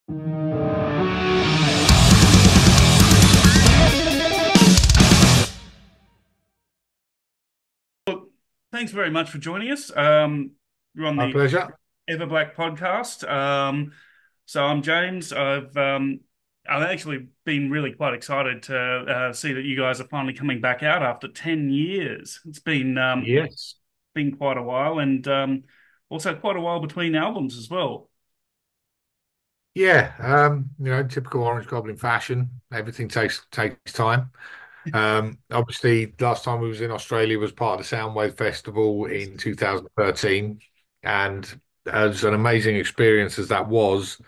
Look, thanks very much for joining us. You're on My the pleasure. Everblack Podcast. So I'm James. I've actually been really quite excited to see that you guys are finally coming back out after 10 years. It's Yes. been quite a while, and also quite a while between albums as well. Yeah. Typical Orange Goblin fashion. Everything takes time. Obviously, last time we was in Australia was part of the Soundwave Festival Yes. in 2013, and as an amazing experience as that was,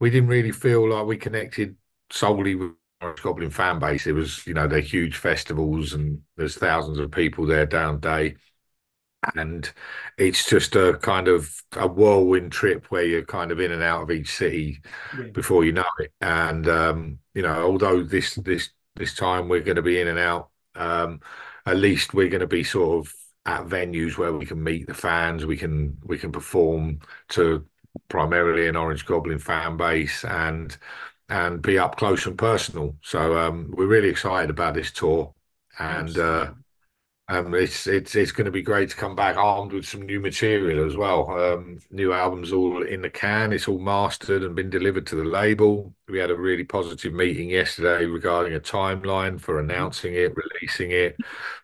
we didn't really feel like we connected solely with Orange Goblin fan base. It was, they're huge festivals and there's thousands of people there down day. And it's just a kind of a whirlwind trip where you're kind of in and out of each city Yeah. before you know it. And although this time we're going to be in and out, at least we're going to be sort of at venues where we can meet the fans, we can perform to primarily an Orange Goblin fan base and be up close and personal. So we're really excited about this tour. And Absolutely. it's going to be great to come back armed with some new material as well. New albums all in the can. It's all mastered and been delivered to the label. We had a really positive meeting yesterday regarding a timeline for Mhm. announcing it, releasing it,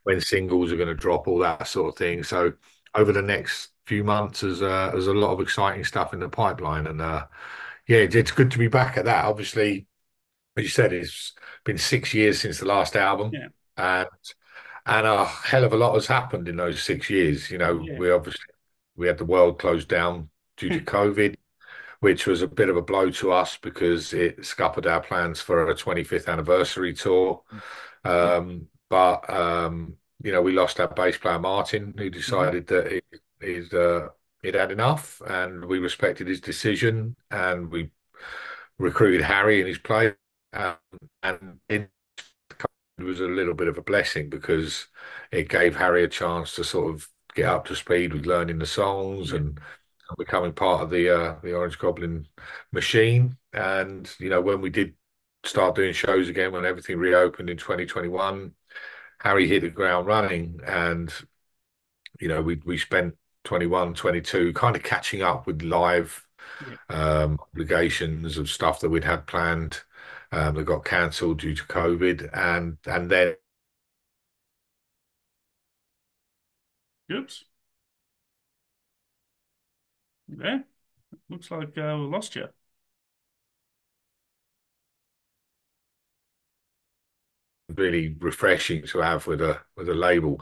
when singles are going to drop, all that sort of thing. So over the next few months, there's a lot of exciting stuff in the pipeline, and yeah, it's good to be back at that. Obviously, as you said, it's been 6 years since the last album. Yeah. And and a hell of a lot has happened in those 6 years. Yeah. We had the world closed down due to COVID, which was a bit of a blow to us because it scuppered our plans for a 25th anniversary tour. But we lost our bass player Martin, who Mhm. decided that he'd had enough, and we respected his decision, and we recruited Harry in his place. Um, and it was a little bit of a blessing because it gave Harry a chance to sort of get up to speed with learning the songs Yeah. and becoming part of the Orange Goblin machine. And when we did start doing shows again, when everything reopened in 2021, Harry hit the ground running, and we spent 21, 22 kind of catching up with live Yeah. obligations of stuff that we'd had planned that got cancelled due to COVID, and then Oops. Yeah. Looks like we lost you. really refreshing to have with a label.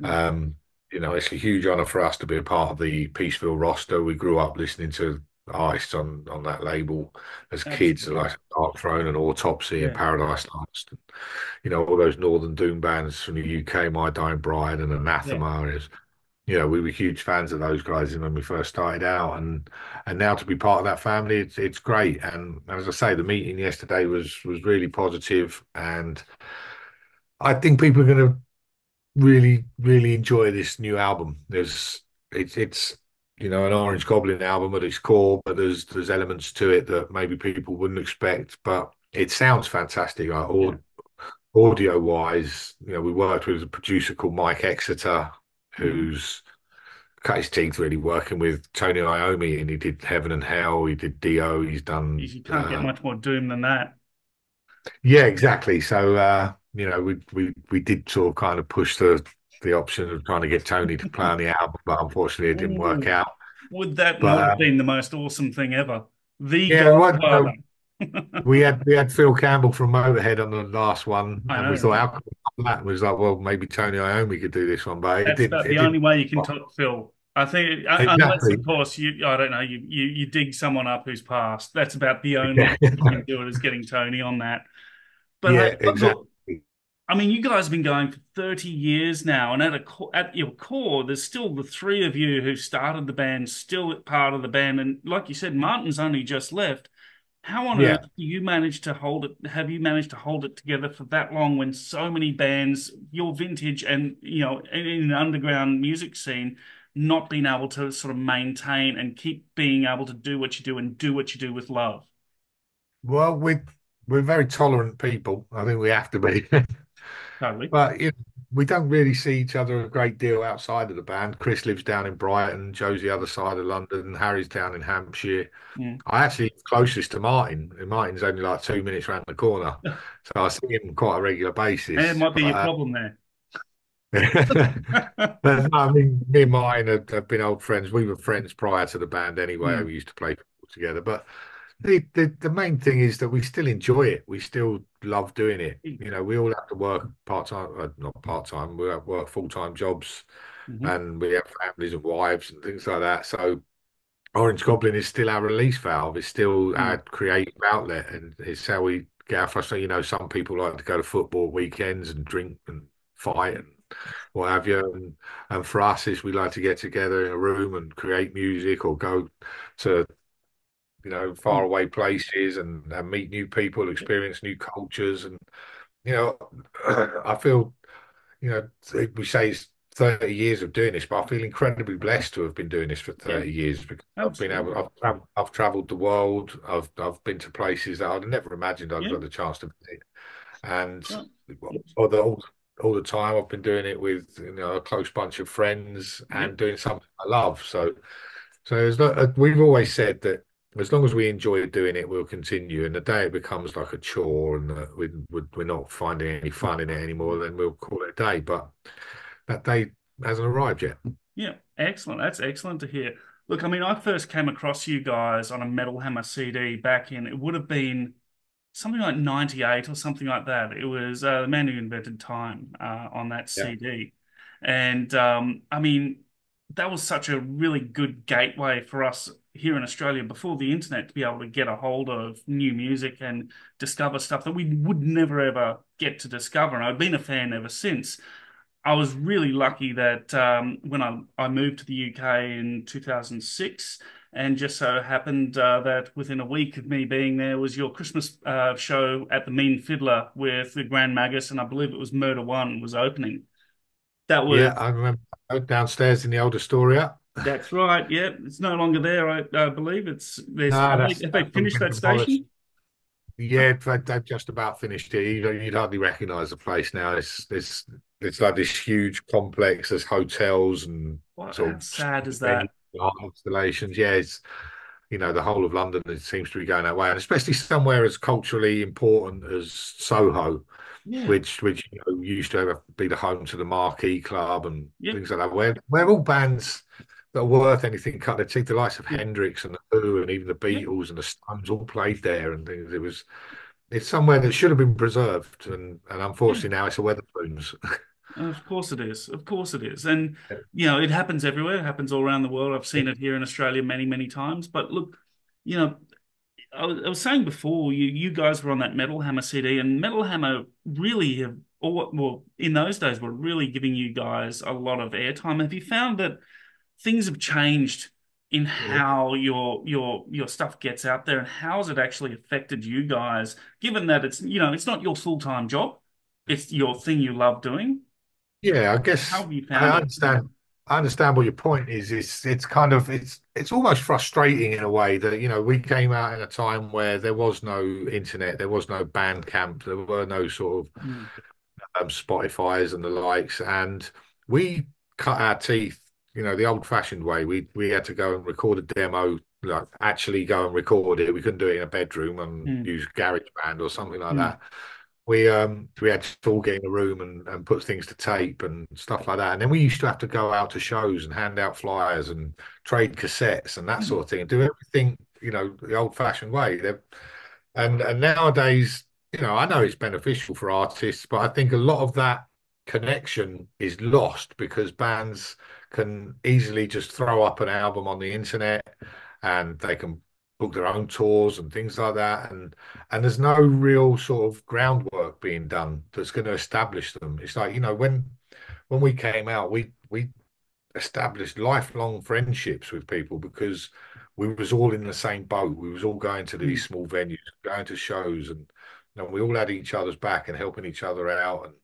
Yeah. Um, it's a huge honor for us to be a part of the Peaceville roster. We grew up listening to artists on that label as kids, Absolutely. like Dark Throne and Autopsy and Yeah. Paradise Lost. All those Northern Doom bands from the UK, My Dying Bride and Yeah. Anathema is. We were huge fans of those guys when we first started out, and now to be part of that family, it's great. And as I say, the meeting yesterday was really positive, and I think people are going to really enjoy this new album. It's an Orange Goblin album at its core, but there's elements to it that maybe people wouldn't expect. But it sounds fantastic. Yeah. Audio wise, we worked with a producer called Mike Exeter, Mhm. who's cut his teeth really working with Tony Iommi, and he did Heaven and Hell, he did Dio, he's done You can't get much more doom than that. yeah, exactly. So we did sort of kind of push the option of trying to get Tony to play on the album, but unfortunately it didn't work Ooh, out. would that not But have been the most awesome thing ever? The yeah, what Godfather. we had Phil Campbell from Motorhead on the last one, I and we know, thought right? how could we top that? And we was like, well, maybe Tony Iommi could do this one, but it That's didn't. about It the didn't. only way you can top Phil. I think, unless Exactly. of course I don't know, you dig someone up who's passed. That's about the only Yeah, way you can do it is getting Tony on that. But yeah, hey, look, exactly. I mean, you guys have been going for 30 years now, and at your core, there's still the three of you who started the band, still part of the band, and like you said, Martin's only just left. How on earth Yeah. do you manage to hold it? Have you managed to hold it together for that long when so many bands, your vintage and in an underground music scene, not being able to sort of maintain and keep being able to do what you do and do what you do with love? Well, we're very tolerant people. I think we have to be. Totally. But we don't really see each other a great deal outside of the band. Chris lives down in Brighton, Joe's the other side of London, Harry's down in Hampshire. Mm. I actually closest to Martin, and Martin's only like 2 minutes around the corner, so I see him on quite a regular And it basis. might be your But problem there. but no, I mean, me and Martin have been old friends. We were friends prior to the band anyway. Mm. We used to play football together. But the main thing is that we still enjoy it. We still love doing it. You know, we all have to work part time, not part time. We have to work full time jobs, Hmm. and we have families and wives and things like that. So Orange Goblin is still our release valve. It's still Mm. our creative outlet, and it's how we get our frustration. You know, some people like to go to football weekends and drink and fight and what have you. And for us, is we like to get together in a room and create music or go to far Mm. away places and meet new people, Yeah. experience new cultures, and you know, I feel you know, we say it's 30 years of doing this, but I feel incredibly blessed to have been doing this for Yeah. 30 years because Absolutely. I've traveled the world. I've been to places that I'd never imagined I'd Yeah. got the chance to visit. And Yeah. all the time I've been doing it with, a close bunch of friends Yeah. and doing something I love. So we've always said that as long as we enjoy doing it, we'll continue. And the day it becomes like a chore and we're not finding any fun in it anymore, then we'll call it a day. But that day hasn't arrived yet. Yeah, excellent. That's excellent to hear. Look, I mean, I first came across you guys on a Metal Hammer CD back in, it would have been something like 98 or something like that. It was The Man Who Invented Time on that Yeah. CD. And I mean, that was such a really good gateway for us here in Australia before the internet to be able to get a hold of new music and discover stuff that we would never ever get to discover. And I've been a fan ever since. I was really lucky that when I moved to the UK in 2006, and just so happened that within a week of me being there was your Christmas show at the Mean Fiddler with the Grand Magus, and I believe it was Murder One was opening. That was Yeah, I remember downstairs in the old Astoria. that's right. Yeah, it's no longer there. I believe it's there's No, have they that's all finished been that demolished. station? Yeah, they've just about finished it. You'd hardly recognise the place now. It's like this huge complex. There's hotels and What? sort How of sad is venues, that? art installations. Yeah, it's the whole of London it seems to be going that way, and especially somewhere as culturally important as Soho, Yeah. which used to be the home to the Marquee Club and Yep. things like that, where all bands that are worth anything cut their teeth. The likes of Yep. Hendrix and the Who and even the Yep. Beatles and the Stones all played there and things. It's somewhere that should have been preserved, and Yeah. unfortunately now it's a Wetherspoons. Of course it is. Of course it is. And, you know, it happens everywhere. It happens all around the world. I've seen it here in Australia many, many times. But look, you know, I was saying before, you guys were on that Metal Hammer CD, and Metal Hammer really have, or well, in those days, were really giving you guys a lot of airtime. Have you found that things have changed in how your stuff gets out there, and how has it actually affected you guys, given that it's, you know, it's not your full-time job, it's your thing you love doing? Yeah, I How guess have you I found it? understand. I understand what your point is. It's kind of it's almost frustrating in a way that we came out in a time where there was no internet, there was no Bandcamp, there were no sort of Mm, Spotify's and the likes, and we cut our teeth, the old-fashioned way. We had to go and record a demo, like actually go and record it. We couldn't do it in a bedroom and mm, use GarageBand or something like mm, that. We had to all get in a room and put things to tape and stuff like that. And then we used to have to go out to shows and hand out flyers and trade cassettes and that mm, sort of thing and do everything, the old-fashioned way. And nowadays, I know it's beneficial for artists, but I think a lot of that connection is lost because bands can easily just throw up an album on the internet and they can book their own tours and things like that. And there's no real sort of groundwork being done that's going to establish them. It's like, when we came out, we established lifelong friendships with people because we was all in the same boat. We was all going to these mm, small venues, going to shows, and we all had each other's back and helping each other out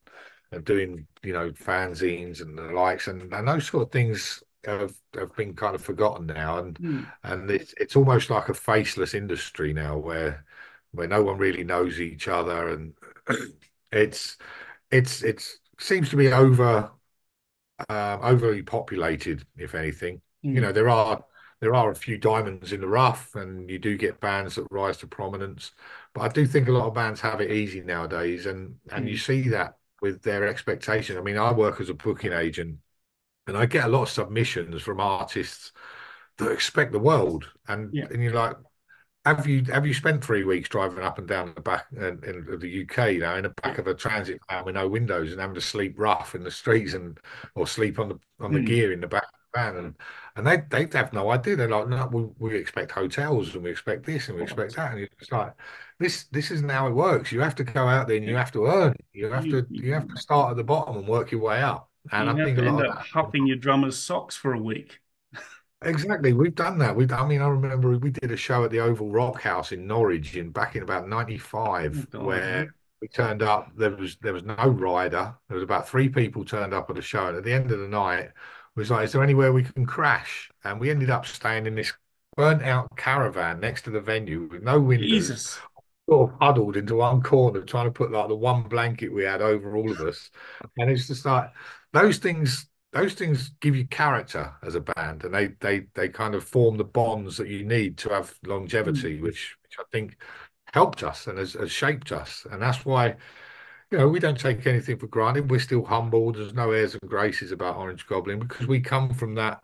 and doing, fanzines and the likes, and those sort of things have been kind of forgotten now, and mm. and it's almost like a faceless industry now where where no one really knows each other, and it's it's seems to be overly populated, if anything. You know, Mm, there are a few diamonds in the rough, and you do get bands that rise to prominence. But I do think a lot of bands have it easy nowadays, and you mm, see that with their expectation. I mean, I work as a booking agent, and I get a lot of submissions from artists that expect the world, yeah, and you're like, have you spent 3 weeks driving up and down the back of the UK, in the yeah, back of a transit van with no windows and having to sleep rough in the streets, and or sleep on the mm, gear in the back of the van, and they have no idea. They're like, no, we expect hotels, and we expect this, and we expect right. that, and it's like, this isn't how it works. You have to go out there and you Yeah. have to earn. You have You, to you you have to start at the bottom and work your way up. And I you have think a to lot end of up that. huffing your drummer's socks for a week. Exactly, we've done that. I mean, I remember we did a show at the Oval Rock House in Norwich back in about Oh '95, God, yeah. where we turned up. There was no rider. There was about 3 people turned up at the show, and at the end of the night, we was like, "Is there anywhere we can crash?" And we ended up staying in this burnt out caravan next to the venue with no windows, Jesus. sort of huddled into one corner, trying to put like the one blanket we had over all of us. And it's just like those things. Those things give you character as a band, and they kind of form the bonds that you need to have Mm, longevity, which I think helped us and has shaped us. And that's why, we don't take anything for granted. We're still humble. There's no airs and graces about Orange Goblin because we come from that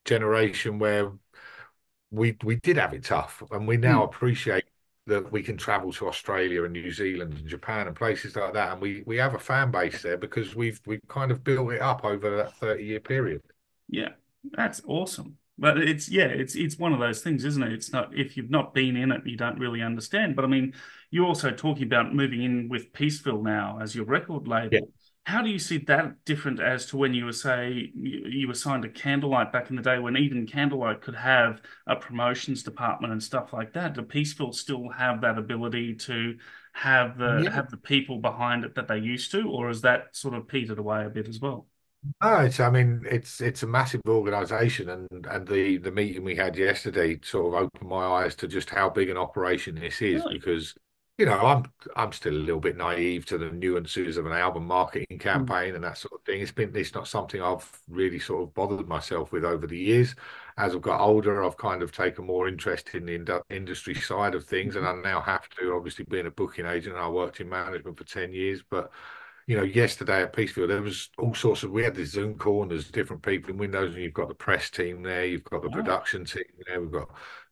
generation where we did have it tough, and we now mm. appreciate that we can travel to Australia and New Zealand and Japan and places like that, and we have a fan base there because we've kind of built it up over that 30-year period. Yeah, that's awesome. But it's one of those things, isn't it? It's not if you've not been in it, you don't really understand. But I mean, you're also talking about moving in with Peaceville now as your record Yeah. label. How do you see that different as to when you were, say, you were signed to Candlelight back in the day when even Candlelight could have a promotions department and stuff like that? Do Peaceville still have that ability to Yeah. have the people behind it that they used to, or is that sort of petered away a bit as well? No, I mean, it's a massive organisation, and the meeting we had yesterday sort of opened my eyes to just how big an operation this is. Really? Because I'm still a little bit naive to the nuances of an album marketing Mm, campaign and that sort of thing. It's not something I've really sort of bothered myself with over the years. As I've got older, I've kind of taken more interest in the industry side of things, and mhm. I now have to, obviously, being a booking agent. I worked in management for 10 years, but yesterday at Peaceville, there was all sorts we had this Zoom call, and there's different people in Windows, and you've got the press team there, you've got the Wow. production team there,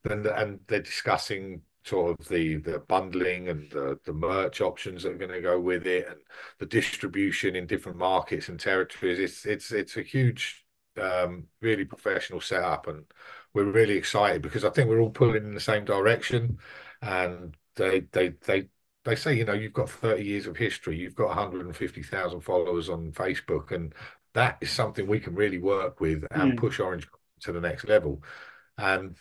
and they're discussing sort of the bundling and the merch options that are going to go with it, and the distribution in different markets and territories. It's a huge, really professional setup, and we're really excited because I think we're all pulling in the same direction, and they say, you've got 30 years of history, you've got 150,000 followers on Facebook, and that is something we can really work with and Mm, push Orange to the next level. And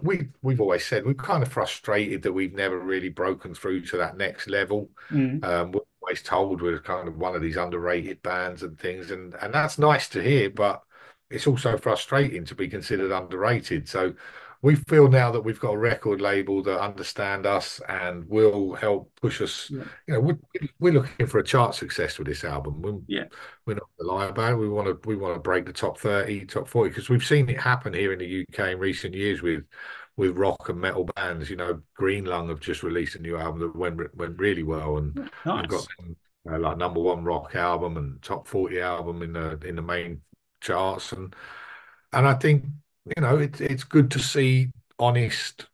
we've always said we're kind of frustrated that we've never really broken through to that next level. mm, We're always told we're kind of one of these underrated bands and things, and that's nice to hear, but it's also frustrating to be considered underrated. So we feel now that we've got a record label that understand us and will help push us. yeah, We're looking for a chart success with this album. yeah, We're not gonna lie about it. We want to break the top 30, top 40, because we've seen it happen here in the UK in recent years with rock and metal bands. Green Lung have just released a new album that went really well, and got nice. them, like number one rock album and top 40 album in the main charts. And I think, it's good to see honest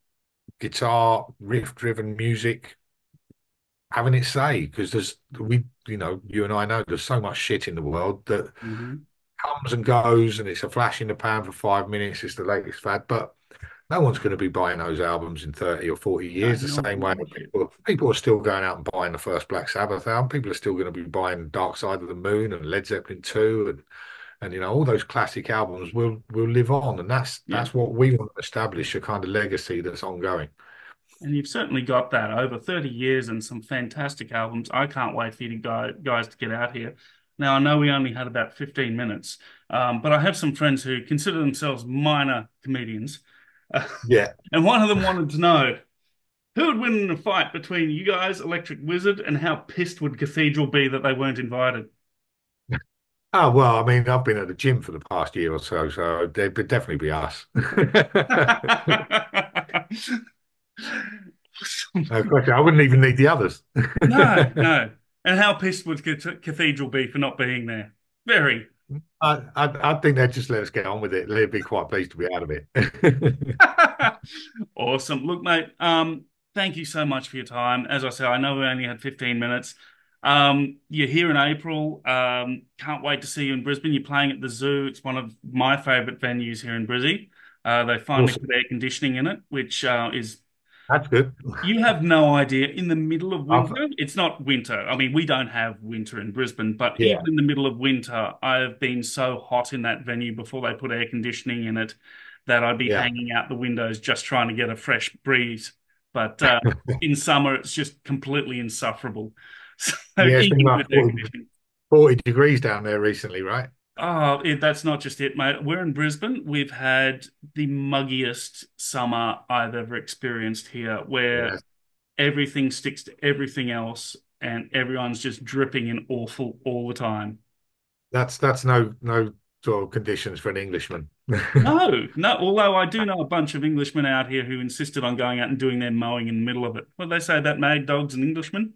guitar riff driven music having its say, because you and I know there's so much shit in the world that Hmm. comes and goes, and it's a flash in the pan for 5 minutes. It's the latest fad, but no one's going to be buying those albums in 30 or 40 No, years the not same way not yet. people are still going out and buying the first Black Sabbath album. People are still going to be buying Dark Side of the Moon and Led Zeppelin 2, and all those classic albums will live on, and that's Yeah, that's what we want to establish, a kind of legacy that's ongoing. and you've certainly got that over 30 years and some fantastic albums. I can't wait for you to guys to get out here. Now, I know we only had about 15 minutes, but I have some friends who consider themselves minor comedians. Yeah. And one of them wanted to know, Who would win in a fight between you guys, Electric Wizard, and how pissed would Cathedral be that they weren't invited? Oh, well, I mean, I've been at the gym for the past year or so, so it would definitely be us. No question. I wouldn't even need the others. No, no. And how pissed would Cathedral be for not being there? Very. I think they'd just let us get on with it. They'd be quite pleased to be out of it. Awesome. Look, mate, thank you so much for your time. As I said, I know we only had 15 minutes. You're here in April. Can't wait to see you in Brisbane. You're playing at the Zoo. It's one of my favourite venues here in Brizzy. They finally Awesome. put air conditioning in it, which is That's good. you have no idea. In the middle of I've, winter, it's not winter. I mean, we don't have winter in Brisbane, but yeah, even in the middle of winter, I've been so hot in that venue before they put air conditioning in it that I'd be yeah. hanging out the windows just trying to get a fresh breeze. But in summer, it's just completely insufferable. So Yeah, it's been even like with air conditioning. 40 degrees down there recently, right? Oh, that's not just it, mate. We're in Brisbane. We've had the muggiest summer I've ever experienced here, where Yeah. everything sticks to everything else, and everyone's just dripping in awful all the time. That's no sort of conditions for an Englishman. No, no. Although I do know a bunch of Englishmen out here who insisted on going out and doing their mowing in the middle of it. What do they say about mad dogs and Englishmen?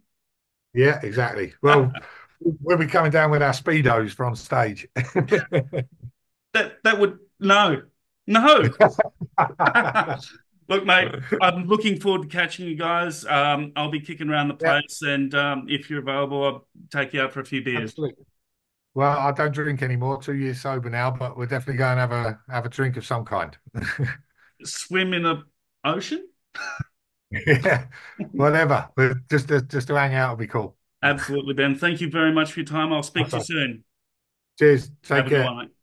Yeah, exactly. Well, we'll be coming down with our speedos for on stage. That would no, no. Look, mate, I'm looking forward to catching you guys. I'll be kicking around the Yeah, place, and if you're available, I'll take you out for a few beers. absolutely. Well, I don't drink anymore, 2 years sober now, but we're definitely going to have a drink of some kind. Swim in a ocean? Yeah, whatever. But just to hang out will be cool. Absolutely, Ben. Thank you very much for your time. I'll speak to you Okay. soon. Cheers. Have Take a good care. one, mate.